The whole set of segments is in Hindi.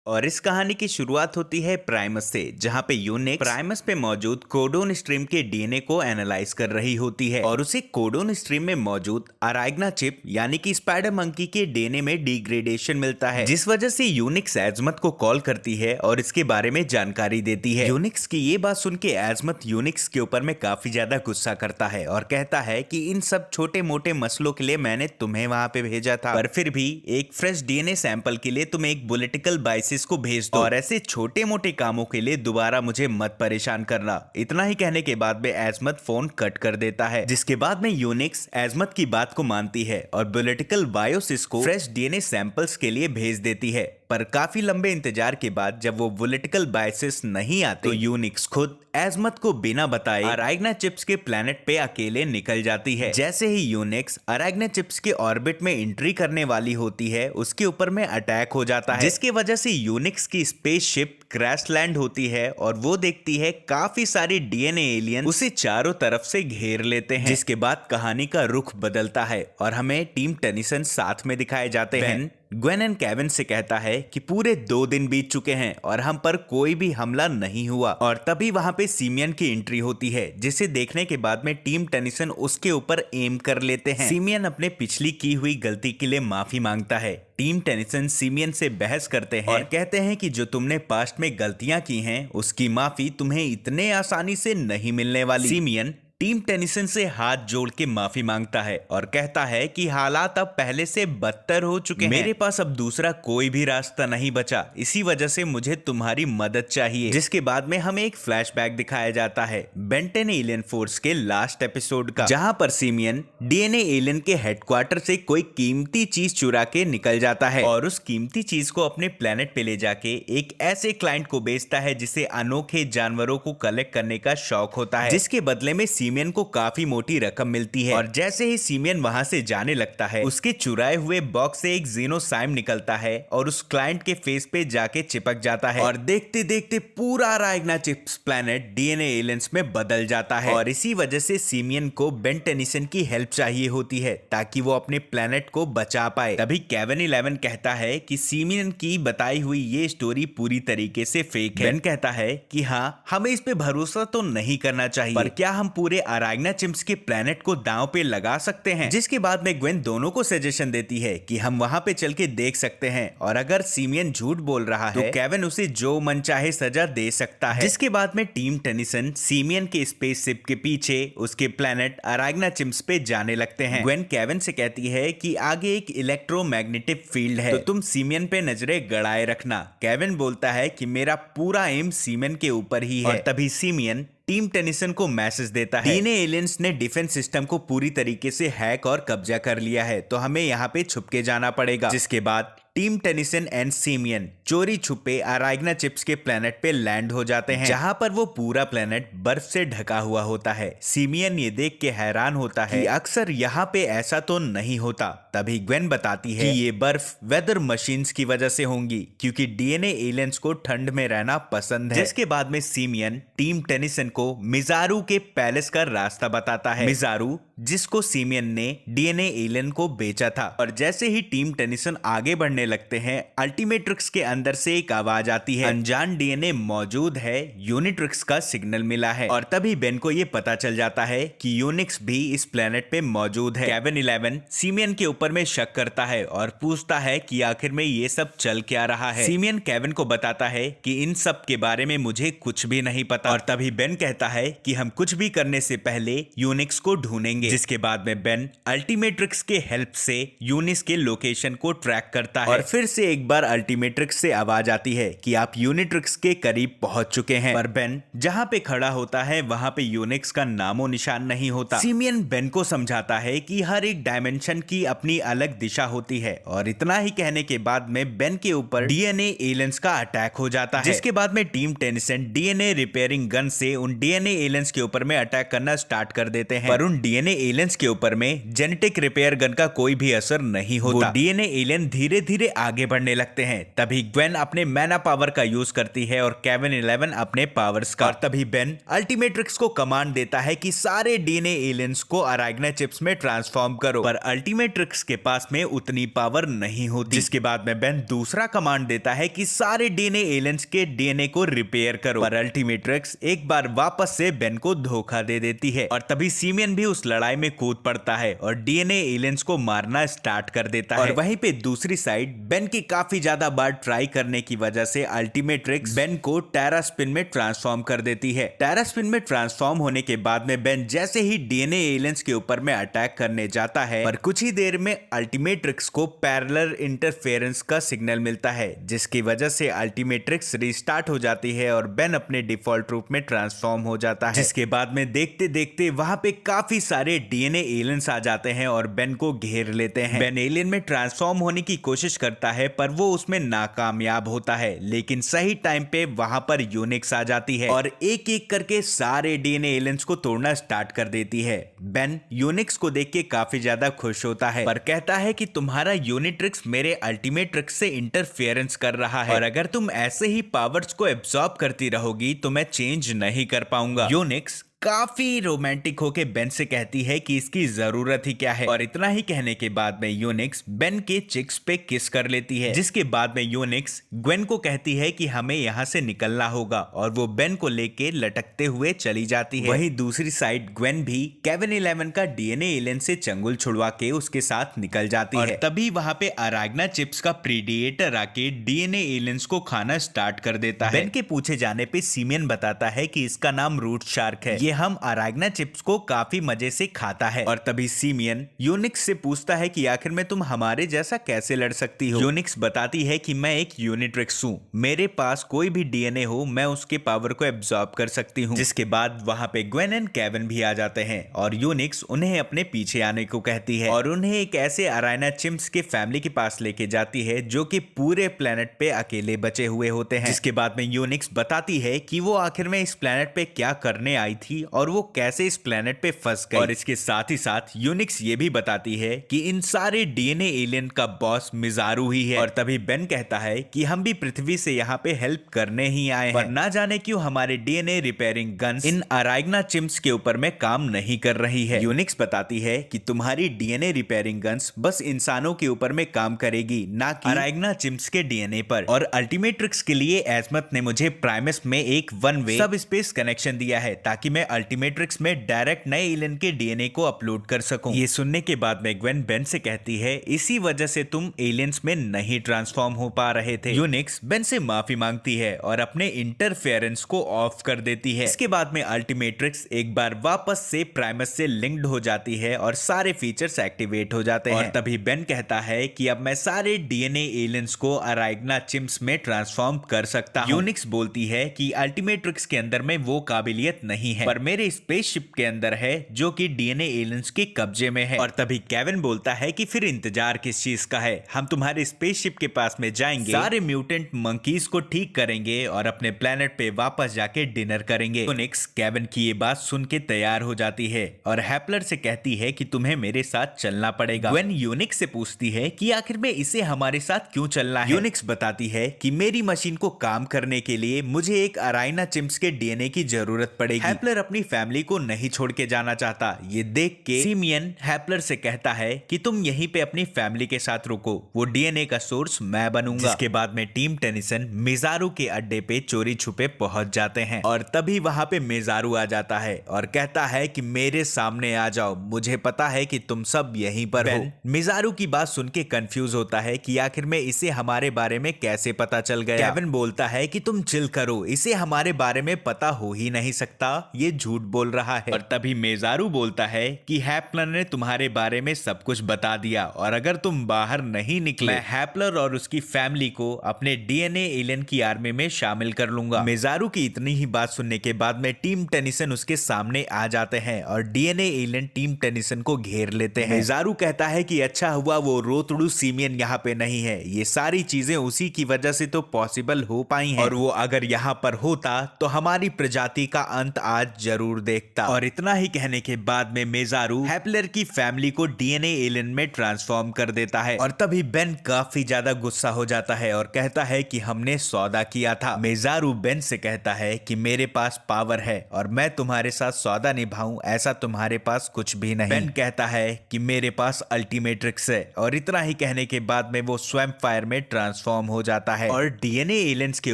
और इस कहानी की शुरुआत होती है प्राइमस से, जहां पे यूनिक्स प्राइमस पे मौजूद कोडोन स्ट्रीम के डीएनए को एनालाइज कर रही होती है और उसे कोडोन स्ट्रीम में मौजूद अराइग्ना चिप यानी कि स्पाइडर मंकी के डीएनए में डिग्रेडेशन मिलता है, जिस वजह से यूनिक्स एजमत को कॉल करती है और इसके बारे में जानकारी देती है। यूनिक्स की ये बात सुन के एजमत यूनिक्स के ऊपर में काफी ज्यादा गुस्सा करता है और कहता है कि इन सब छोटे मोटे मसलों के लिए मैंने तुम्हें वहां पे भेजा था, पर फिर भी एक फ्रेश डीएनए सैंपल के लिए तुम एक पॉलिटिकल बाइसिस को भेज दो और ऐसे छोटे मोटे कामों के लिए दोबारा मुझे मत परेशान करना। इतना ही कहने के बाद में एजमत फोन कट कर देता है, जिसके बाद में यूनिक्स एजमत की बात को मानती है और पॉलिटिकल बायोसिस को फ्रेश डीएनए सैंपल्स के लिए भेज देती है। पर काफी लंबे इंतजार के बाद जब वो पॉलिटिकल बायसेस नहीं आते तो यूनिक्स खुद एजमत को बिना बताए अराइग्ना चिप्स के प्लेनेट पे अकेले निकल जाती है। जैसे ही यूनिक्स अराइग्ना चिप्स के ऑर्बिट में एंट्री करने वाली होती है, उसके ऊपर में अटैक हो जाता है, जिसकी वजह से यूनिक्स की स्पेसशिप क्रैश लैंड होती है और वो देखती है काफी सारे डीएनए एलियन उसे चारों तरफ से घेर लेते हैं। जिसके बाद कहानी का रुख बदलता है और हमें टीम टेनिसन साथ में दिखाए जाते हैं। ग्वेन एंड केविन से कहता है कि पूरे 2 दिन बीत चुके हैं और हम पर कोई भी हमला नहीं हुआ, और तभी वहां पे सिमियन की एंट्री होती है, जिसे देखने के बाद में टीम टेनिसन उसके ऊपर एम कर लेते हैं। सिमियन अपने पिछली की हुई गलती के लिए माफी मांगता है। टीम टेनिसन सिमियन से बहस करते हैं और कहते हैं कि जो तुमने पास्ट में गलतियां की हैं उसकी माफी तुम्हें इतने आसानी से नहीं मिलने वाली। सिमियन टीम टेनिसन से हाथ जोड़ के माफी मांगता है और कहता है कि हालात अब पहले से बदतर हो चुके हैं, मेरे पास अब दूसरा कोई भी रास्ता नहीं बचा, इसी वजह से मुझे तुम्हारी मदद चाहिए। जिसके बाद में हमें एक फ्लैशबैक दिखाया जाता है बेंटेन एलियन फोर्स के लास्ट एपिसोड का, जहां पर सिमियन डीएनए एलियन के हेडक्वार्टर से कोई कीमती चीज चुरा के निकल जाता है और उस कीमती चीज को अपने प्लेनेट पे ले जाके एक ऐसे क्लाइंट को बेचता है जिसे अनोखे जानवरों को कलेक्ट करने का शौक होता है, जिसके बदले में सिमियन को काफी मोटी रकम मिलती है। और जैसे ही सिमियन वहां से जाने लगता है, उसके चुराए हुए बॉक्स से एक जीनोसाइम निकलता है और उस क्लाइंट के फेस पे जाके चिपक जाता है और देखते देखते पूरा अराइग्ना चिप्स प्लेनेट डीएनए एलियंस में बदल जाता है। और इसी वजह से सिमियन को बेन टेनिसन की हेल्प चाहिए होती है ताकि वो अपने प्लेनेट को बचा पाए। तभी केविन 11 कहता है कि सिमियन की बताई हुई ये स्टोरी पूरी तरीके से फेक है। बेन कहता है कि हाँ, हमें इस पे भरोसा तो नहीं करना चाहिए, पर क्या हम पूरे अराइग्ना चिप्स के प्लेनेट को दांव पे लगा सकते हैं। जिसके बाद में ग्वेन दोनों को सजेशन देती है कि हम वहां पे चल के देख सकते हैं और अगर सिमियन झूठ बोल रहा है तो केविन उसे जो मन चाहे सजा दे सकता है। जिसके बाद में टीम टेनिसन सिमियन के स्पेसशिप के पीछे उसके प्लेनेट अराइग्ना चिप्स पे जाने लगते हैं। ग्वेन केविन से कहती है कि आगे एक इलेक्ट्रोमैग्नेटिक फील्ड है, तो तुम सिमियन पे नजरें गड़ाए रखना। केविन बोलता है कि मेरा पूरा एम सिमियन के ऊपर ही है। और तभी सिमियन टीम टेनिसन को मैसेज देता है डीएनए एलियंस ने डिफेंस सिस्टम को पूरी तरीके से हैक और कब्जा कर लिया है, तो हमें यहाँ पे छुप के जाना पड़ेगा। जिसके बाद टीम टेनिसन एंड सिमियन चोरी छुपे अराइग्ना चिप्स के प्लेनेट पे लैंड हो जाते हैं, जहां पर वो पूरा प्लेनेट बर्फ से ढका हुआ होता है। सिमियन ये देख के हैरान होता है कि अक्सर यहाँ पे ऐसा तो नहीं होता। तभी ग्वेन बताती है कि ये बर्फ वेदर मशीन्स की वजह से होंगी, क्योंकि डीएनए एलियंस को ठंड में रहना पसंद है। जिसके बाद में सिमियन टीम टेनिसन को मिजारू के पैलेस का रास्ता बताता है, मिजारू जिसको सिमियन ने डीएनए एलियन को बेचा था। और जैसे ही टीम टेनिसन आगे बढ़ने लगते हैं, अल्टीमेट्रिक्स के अंदर से एक आवाज आती है, अनजान डीएनए मौजूद है, यूनिट्रिक्स का सिग्नल मिला है। और तभी बेन को ये पता चल जाता है कि यूनिक्स भी इस प्लेनेट पे मौजूद है। केविन 11 सिमियन के ऊपर में शक करता है और पूछता है कि आखिर में ये सब चल क्या रहा है। सिमियन केविन को बताता है कि इन सब के बारे में मुझे कुछ भी नहीं पता। और तभी बेन कहता है कि हम कुछ भी करने से पहले यूनिक्स को ढूंढेंगे। जिसके बाद में बेन अल्टीमेट्रिक्स के हेल्प से यूनिक्स के लोकेशन को ट्रैक करता है और फिर से एक बार अल्टीमेट्रिक्स से आवाज आती है कि आप यूनिट्रिक्स के करीब पहुंच चुके हैं। पर बेन जहां पे खड़ा होता है वहां पे यूनिक्स का नामो निशान नहीं होता। सिमियन बेन को समझाता है कि हर एक डायमेंशन की अपनी अलग दिशा होती है और इतना ही कहने के बाद में बेन के ऊपर डीएनए एलियंस का अटैक हो जाता है। जिसके बाद में team Tennyson DNA repairing gun से उन डीएनए एलियंस के ऊपर में अटैक करना स्टार्ट कर देते हैं, पर उन डीएनए एलियंस के ऊपर में जेनेटिक रिपेयर गन का कोई भी असर नहीं होता। वो डीएनए एलियन धीरे धीरे आगे बढ़ने लगते हैं। तभी ग्वेन अपने मैना पावर का यूज करती है और केविन 11 अपने पावर्स का। और तभी बेन अल्टीमेट्रिक्स को कमांड देता है कि सारे डीएनए एलियंस को अराइग्ना चिप्स में ट्रांसफॉर्म करो, पर अल्टीमेट्रिक्स के पास में उतनी पावर नहीं होती। जिसके बाद में बेन दूसरा कमांड देता है कि सारे डीएनए एलियंस के डीएनए को रिपेयर करो, पर अल्टीमेट्रिक्स एक बार वापस से बेन को धोखा दे देती है। और तभी सिमियन भी उस लड़ाई में कूद पड़ता है और डीएनए एलियंस को मारना स्टार्ट कर देता है। और वहीं पे दूसरी साइड बेन की काफी ज्यादा बार ट्राई करने की वजह से अल्टीमेट्रिक्स बेन को टेरा स्पिन में ट्रांसफॉर्म कर देती है। टेरा स्पिन में ट्रांसफॉर्म होने के बाद में बेन जैसे ही डीएनए एलियंस के ऊपर में अटैक करने जाता है, पर कुछ ही देर में अल्टीमेट्रिक्स को पैरेलल इंटरफेरेंस का सिग्नल मिलता है, जिसकी वजह से अल्टीमेट्रिक्स रिस्टार्ट हो जाती है और बेन अपने डिफॉल्ट रूप में ट्रांसफॉर्म हो जाता है। जिसके बाद में देखते देखते वहां पे काफी सारे डीएनए एलियंस आ जाते हैं और बेन को घेर लेते हैं। बेन एलियन में ट्रांसफॉर्म होने की कोशिश करता है, पर वो उसमें नाकामयाब होता है। लेकिन सही टाइम पे वहां पर यूनिक्स आ जाती है और एक एक करके सारे डीएनए एलियंस को तोड़ना स्टार्ट कर देती है। बेन यूनिक्स को देख के काफी ज्यादा खुश होता है, पर कहता है कि तुम्हारा यूनिट्रिक्स मेरे अल्टीमेट्रिक्स से इंटरफेरेंस कर रहा है और अगर तुम ऐसे ही पावर्स को एब्सॉर्ब करती रहोगी तो मैं चेंज नहीं कर पाऊंगा। यूनिक्स काफी रोमांटिक होके बेन से कहती है कि इसकी जरूरत ही क्या है, और इतना ही कहने के बाद में यूनिक्स बेन के चिक्स पे किस कर लेती है। जिसके बाद में यूनिक्स ग्वेन को कहती है कि हमें यहाँ से निकलना होगा और वो बेन को लेके लटकते हुए चली जाती है। वहीं दूसरी साइड ग्वेन भी केविन 11 का डीएनए एलियन से चंगुल छुड़वा के उसके साथ निकल जाती है। और तभी वहां पे अराइग्ना चिप्स का प्रीडिएटर आके डीएनए एलियंस को खाना स्टार्ट कर देता है। बेन के पूछे जाने पे सिमियन बताता है कि इसका नाम रूट शार्क है, ये हम अराइग्ना चिप्स को काफी मजे से खाता है। और तभी सिमियन यूनिक्स से पूछता है कि आखिर में तुम हमारे जैसा कैसे लड़ सकती हो। यूनिक्स बताती है कि मैं एक यूनिट्रिक्स हूँ, मेरे पास कोई भी डीएनए हो मैं उसके पावर को एब्सॉर्ब कर सकती हूँ। जिसके बाद वहां पे ग्वेन एंड केविन भी आ जाते हैं और यूनिक्स उन्हें अपने पीछे आने को कहती है और उन्हें एक ऐसे अराइग्ना चिप्स के फैमिली के पास लेके जाती है जो कि पूरे प्लेनेट पे अकेले बचे हुए होते हैं। जिसके बाद में यूनिक्स बताती है कि वो आखिर में इस प्लेनेट पे क्या करने आई थी और वो कैसे इस प्लेनेट पे फंस गई। और इसके साथ ही साथ यूनिक्स ये भी बताती है कि इन सारे डीएनए एलियन का बॉस मिजारू ही है। और तभी बेन कहता है कि हम भी पृथ्वी से यहाँ पे हेल्प करने ही आए हैं, पर ना जाने क्यों हमारे डीएनए रिपेयरिंग गन्स इन अराइग्ना चिप्स के ऊपर में काम नहीं कर रही है। यूनिक्स बताती है कि तुम्हारी डीएनए रिपेयरिंग गन्स बस इंसानों के ऊपर में काम करेगी, ना कि अराइग्ना चिप्स के डीएनए पर। और अल्टीमेट्रिक्स के लिए एजमत ने मुझे प्राइमस में एक वन वे सब स्पेस कनेक्शन दिया है ताकि मैं अल्टीमेट्रिक्स में डायरेक्ट नए एलियन के डीएनए को अपलोड कर सकूं। ये सुनने के बाद में ग्वेन बेन से कहती है इसी वजह से तुम एलियंस में नहीं ट्रांसफॉर्म हो पा रहे थे। यूनिक्स बेन से माफी मांगती है और अपने इंटरफेरेंस को ऑफ कर देती है। इसके बाद में अल्टीमेट्रिक्स एक बार वापस से प्राइमस से लिंक्ड हो जाती है और सारे फीचर्स एक्टिवेट हो जाते हैं। और तभी बेन कहता है कि अब मैं सारे डीएनए एलियंस को अराइग्ना चिप्स में ट्रांसफॉर्म कर सकता हूं। यूनिक्स बोलती है कि अल्टीमेट्रिक्स के अंदर में वो काबिलियत नहीं है, पर मेरे स्पेसशिप के अंदर है जो कि डीएनए एलियंस के कब्जे में है। और तभी केविन बोलता है कि फिर इंतजार किस चीज का है, हम तुम्हारे स्पेसशिप के पास में जाएंगे, सारे म्यूटेंट मंकीज को ठीक करेंगे और अपने प्लेनेट पे वापस जाके डिनर करेंगे। यूनिक्स केविन की ये बात सुन के तैयार हो जाती है और हैपलर से कहती है कि तुम्हें मेरे साथ चलना पड़ेगा। ग्वेन यूनिक्स से पूछती है कि आखिर में इसे हमारे साथ क्यों चलना है। यूनिक्स बताती है कि मेरी मशीन को काम करने के लिए मुझे एक अराइग्ना चिप्स के डीएनए की जरूरत पड़ेगी। हैपलर अपनी फैमिली को नहीं छोड़ के जाना चाहता। ये देख के सिमियन हैपलर से कहता है कि तुम यहीं पे अपनी फैमिली के साथ रुको, वो डीएनए का सोर्स मैं बनूंगा। जिसके बाद में टीम टेनिसन मिजारू के अड्डे पे चोरी छुपे पहुंच जाते हैं और तभी वहां पे मिजारू आ जाता है और कहता है कि मेरे सामने आ जाओ, मुझे पता है कि तुम सब यहीं पर हो। मिजारू की बात सुन के कंफ्यूज होता है कि आखिर में इसे हमारे बारे में कैसे पता चल गया। केविन बोलता है कि तुम चिल करो, इसे हमारे बारे में पता हो ही नहीं सकता, ये झूठ बोल रहा है। और तभी मेजारू बोलता है कि हैपलर ने तुम्हारे बारे में सब कुछ बता दिया और अगर तुम बाहर नहीं निकले मैं हैपलर और उसकी फैमिली को अपने डीएनए एलियन की आर्मी में शामिल कर लूंगा। मेजारू की इतनी ही बात सुनने के बाद में टीम टेनिसन उसके सामने आ जाते हैं और डीएनए एलियन टीम टेनिसन को घेर लेते हैं। मेजारू कहता है कि अच्छा हुआ वो रोतड़ू सिमियन यहाँ पे नहीं है, ये सारी चीजें उसी की वजह से तो पॉसिबल हो पाई हैं और वो अगर यहाँ पर होता तो हमारी प्रजाति का अंत आज जरूर देखता। और इतना ही कहने के बाद में मेजारू हैपलर की फैमिली को डीएनए एलियन में ट्रांसफॉर्म कर देता है और तभी बेन काफी ज्यादा गुस्सा हो जाता है और कहता है कि हमने सौदा किया था। मेजारू बेन से कहता है कि मेरे पास पावर है और मैं तुम्हारे साथ सौदा निभाऊं ऐसा तुम्हारे पास कुछ भी नहीं। बेन कहता है कि मेरे पास अल्टीमेट्रिक्स है और इतना ही कहने के बाद में वो स्वयं फायर में ट्रांसफॉर्म हो जाता है और डीएनए एलियंस के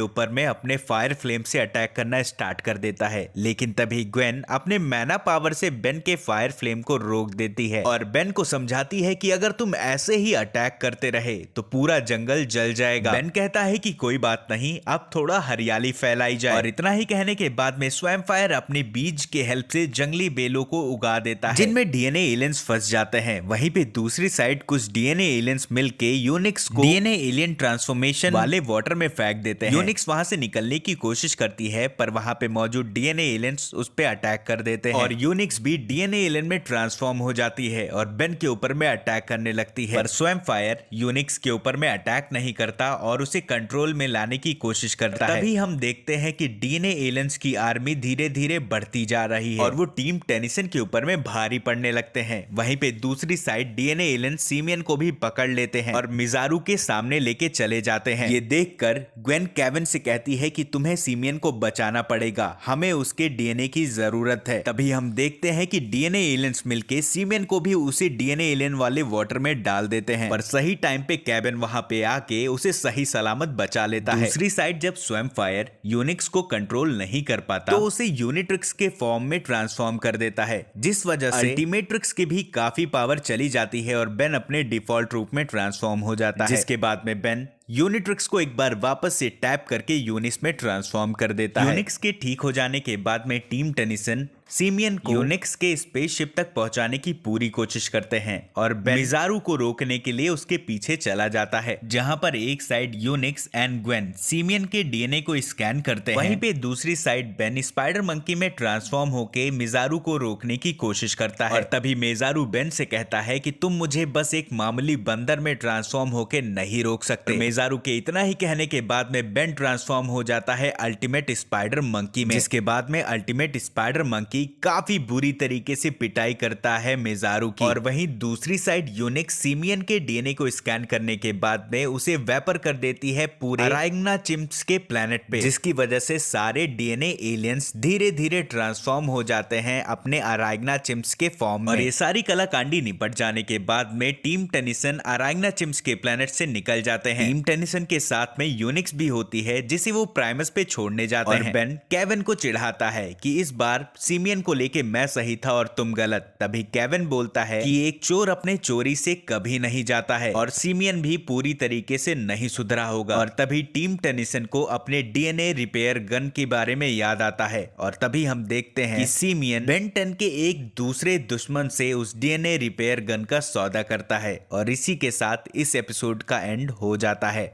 ऊपर में अपने फायर फ्लेम से अटैक करना स्टार्ट कर देता है। लेकिन तभी ग्वेन अपने मैना पावर से बेन के फायर फ्लेम को रोक देती है और बेन को समझाती है कि अगर तुम ऐसे ही अटैक करते रहे तो पूरा जंगल जल जाएगा। बेन कहता है कि कोई बात नहीं, अब थोड़ा हरियाली फैलाई जाए। और इतना ही कहने के बाद में स्वयं फायर अपने बीज के हेल्प से जंगली बेलों को उगा देता है जिनमें डीएनए एलियंस फंस जाते हैं। वहीं पे दूसरी साइड कुछ डीएनए एलियंस मिलके यूनिक्स को डीएनए एलियन ट्रांसफॉर्मेशन वाले वाटर में फेंक देते हैं। यूनिक्स वहां से निकलने की कोशिश करती है पर वहां पे मौजूद डीएनए एलियंस उस पे अटैक कर देते हैं और यूनिक्स भी डीएनए एलियन में ट्रांसफॉर्म हो जाती है और बेन के ऊपर में अटैक करने लगती है। पर स्वयं फायर यूनिक्स के ऊपर में अटैक नहीं करता और उसे कंट्रोल में लाने की कोशिश करता है। तभी हम देखते हैं कि डीएनए एलियंस की आर्मी धीरे धीरे बढ़ती जा रही है और वो टीम टेनिसन के ऊपर में भारी पड़ने लगते हैं। वहीं पे दूसरी साइड डीएनए एलियंस सीमियन को भी पकड़ लेते हैं और मिजारू के सामने लेके चले जाते हैं। ये देखकर ग्वेन केविन से कहती है कि तुम्हें सीमियन को बचाना पड़ेगा, हमें उसके डीएनए की जरूरत है। तभी हम देखते हैं कि डीएनए एलियंस मिलके सीमियन को भी उसी डीएनए एलियन वाले वाटर में डाल देते हैं पर सही टाइम पे केविन वहां पे आके उसे सही सलामत बचा लेता है। दूसरी साइड जब स्वयं फायर यूनिक्स को कंट्रोल नहीं कर पाता तो उसे यूनिट्रिक्स के फॉर्म में ट्रांसफॉर्म कर देता है जिस वजह से अल्टीमेट्रिक्स की भी काफी पावर चली जाती है और बेन अपने डिफॉल्ट रूप में ट्रांसफॉर्म हो जाता है। जिसके बाद में बेन यूनिट्रिक्स को एक बार वापस से टैप करके यूनिक्स में ट्रांसफॉर्म कर देता है। यूनिक्स के ठीक हो जाने के बाद में टीम टेनिसन सीमियन को यूनिक्स के स्पेसशिप तक पहुंचाने की पूरी कोशिश करते हैं और मिजारू को रोकने के लिए उसके पीछे चला जाता है जहां पर एक side Unix and Gwen simian के डीएनए को स्कैन करते हैं। वहीं पे दूसरी साइड बेन स्पाइडर मंकी में ट्रांसफॉर्म होके मिजारू को रोकने की कोशिश करता है और तभी मिजारू बेन से कहता है कि तुम मुझे बस एक मामूली बंदर में ट्रांसफॉर्म होके नहीं रोक सकते। मिजारू के इतना ही कहने के बाद में बेन ट्रांसफॉर्म हो जाता है अल्टीमेट स्पाइडर मंकी में जिसके बाद में अल्टीमेट स्पाइडर मंकी काफी बुरी तरीके से पिटाई करता है मिजारू की। और वहीं दूसरी साइड यूनिक्स सीमियन के डीएनए को स्कैन करने के बाद में उसे वेपर कर देती है पूरे अराइग्ना चिम्प्स के प्लेनेट पे जिसकी वजह से सारे डीएनए एलियंस धीरे धीरे ट्रांसफॉर्म हो जाते हैं अपने अराइग्ना चिम्प्स के फॉर्म में। और ये सारी कलाकांडी निपट जाने के बाद में टीम टेनिसन अराइग्ना चिम्प्स के प्लेनेट से निकल जाते हैं। टीम टेनिसन के साथ में यूनिक्स भी होती है जिसे वो प्राइमस पे छोड़ने जाते हैं। बेन केविन को चिढ़ाता है कि इस बार सीमियन को लेके मैं सही था और तुम गलत। तभी केविन बोलता है कि एक चोर अपने चोरी से कभी नहीं जाता है और सीमियन भी पूरी तरीके से नहीं सुधरा होगा। और तभी टीम टेनिसन को अपने डीएनए रिपेयर गन के बारे में याद आता है और तभी हम देखते हैं कि सीमियन बेन 10 के एक दूसरे दुश्मन से उस डीएनए रिपेयर गन का सौदा करता है और इसी के साथ इस एपिसोड का एंड हो जाता है।